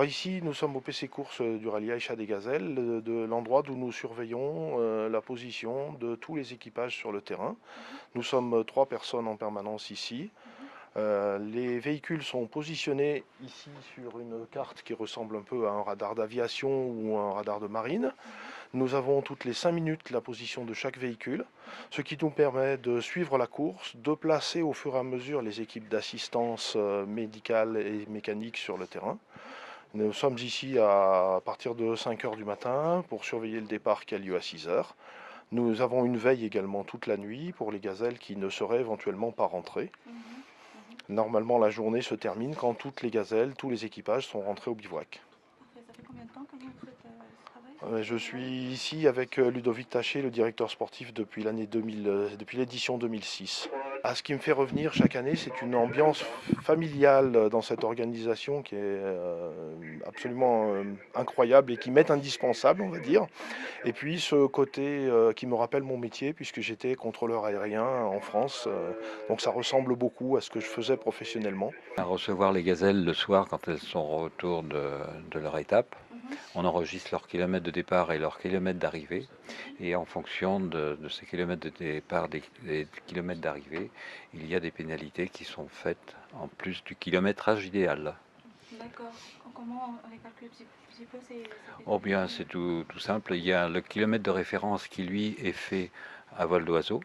Alors ici, nous sommes au PC Course du rallye Aïcha des Gazelles, de l'endroit d'où nous surveillons la position de tous les équipages sur le terrain. Nous sommes 3 personnes en permanence ici. Les véhicules sont positionnés ici sur une carte qui ressemble un peu à un radar d'aviation ou un radar de marine. Nous avons toutes les 5 minutes la position de chaque véhicule, ce qui nous permet de suivre la course, de placer au fur et à mesure les équipes d'assistance médicale et mécanique sur le terrain. Nous sommes ici à partir de 5 heures du matin pour surveiller le départ qui a lieu à 6 heures. Nous avons une veille également toute la nuit pour les gazelles qui ne seraient éventuellement pas rentrées. Normalement, la journée se termine quand toutes les gazelles, tous les équipages sont rentrés au bivouac. Parfait. Ça fait combien de temps que vous faites ce travail? Je suis ici avec Ludovic Taché, le directeur sportif depuis l'année 2000, depuis l'édition 2006. Ce qui me fait revenir chaque année, c'est une ambiance familiale dans cette organisation qui est absolument incroyable et qui m'est indispensable, on va dire. Et puis ce côté qui me rappelle mon métier, puisque j'étais contrôleur aérien en France. Donc ça ressemble beaucoup à ce que je faisais professionnellement. À recevoir les gazelles le soir quand elles sont au retour de leur étape. On enregistre leur kilomètre de départ et leur kilomètre d'arrivée. Et en fonction de ces kilomètres de départ, des kilomètres d'arrivée, il y a des pénalités qui sont faites en plus du kilométrage idéal. D'accord. Comment on les calcule un petit peu Oh bien, c'est tout simple. Il y a le kilomètre de référence qui, lui, est fait à vol d'oiseau.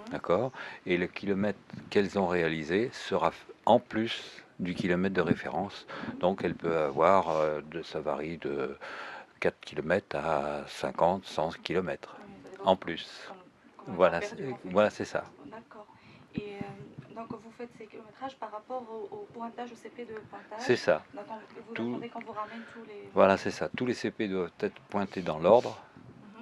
D'accord. Et le kilomètre qu'elles ont réalisé sera en plus du kilomètre de référence. Donc elle peut avoir, ça varie de 4 km à 50, 100 km en plus. Voilà, c'est ça. D'accord. Et donc vous faites ces kilométrages par rapport au pointage, au CP de pointage. C'est ça. Donc vous attendez qu'on vous ramène tous les... Voilà, c'est ça. Tous les CP doivent être pointés dans l'ordre.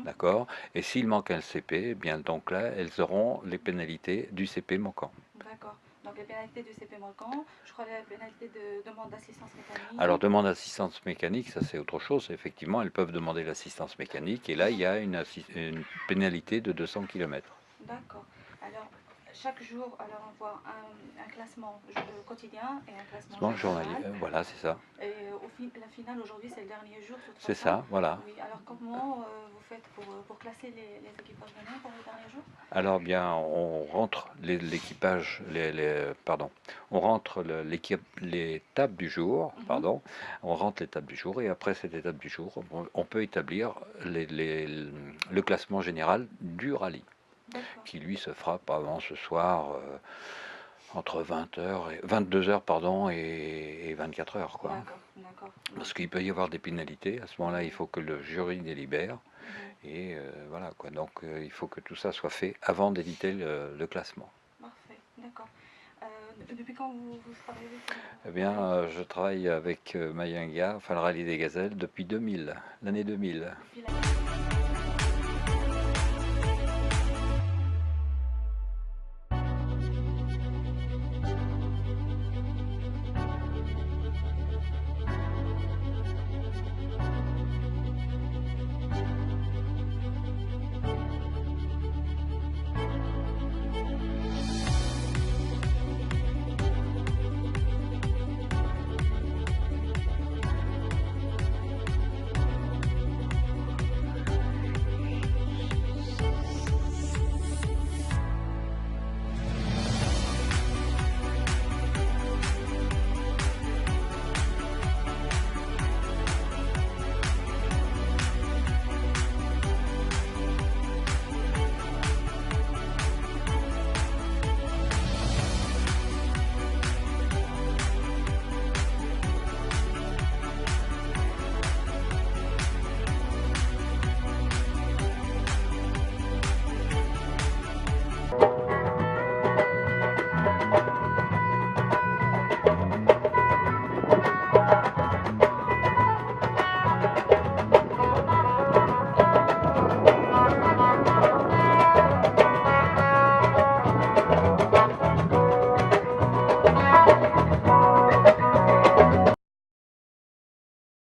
D'accord. Et s'il manque un CP, eh bien donc là, elles auront les pénalités du CP manquant. D'accord. Donc les pénalités du CP manquant, je crois les pénalités de demande d'assistance mécanique. Alors demande d'assistance mécanique, ça c'est autre chose. Effectivement, elles peuvent demander l'assistance mécanique et là, il y a une pénalité de 200 km. D'accord. Alors chaque jour, alors on voit un classement quotidien et un classement journalier. Voilà, c'est ça. Et la finale aujourd'hui, c'est le dernier jour. C'est ça, voilà. Oui. Alors comment vous faites pour classer les équipages gagnants pour le dernier jour? Alors bien, on rentre l'équipage, on rentre l'étape du jour, on rentre l'étape du jour et après cette étape du jour, on peut établir le classement général du rallye, qui lui se fera pas avant ce soir entre 22h et 24h quoi. D'accord. Parce qu'il peut y avoir des pénalités, à ce moment-là il faut que le jury délibère. Et voilà quoi, donc il faut que tout ça soit fait avant d'éditer le classement. Parfait, d'accord. Depuis quand vous travaillez avec Eh bien, je travaille avec Mayinga, enfin le rallye des gazelles, depuis 2000, l'année 2000.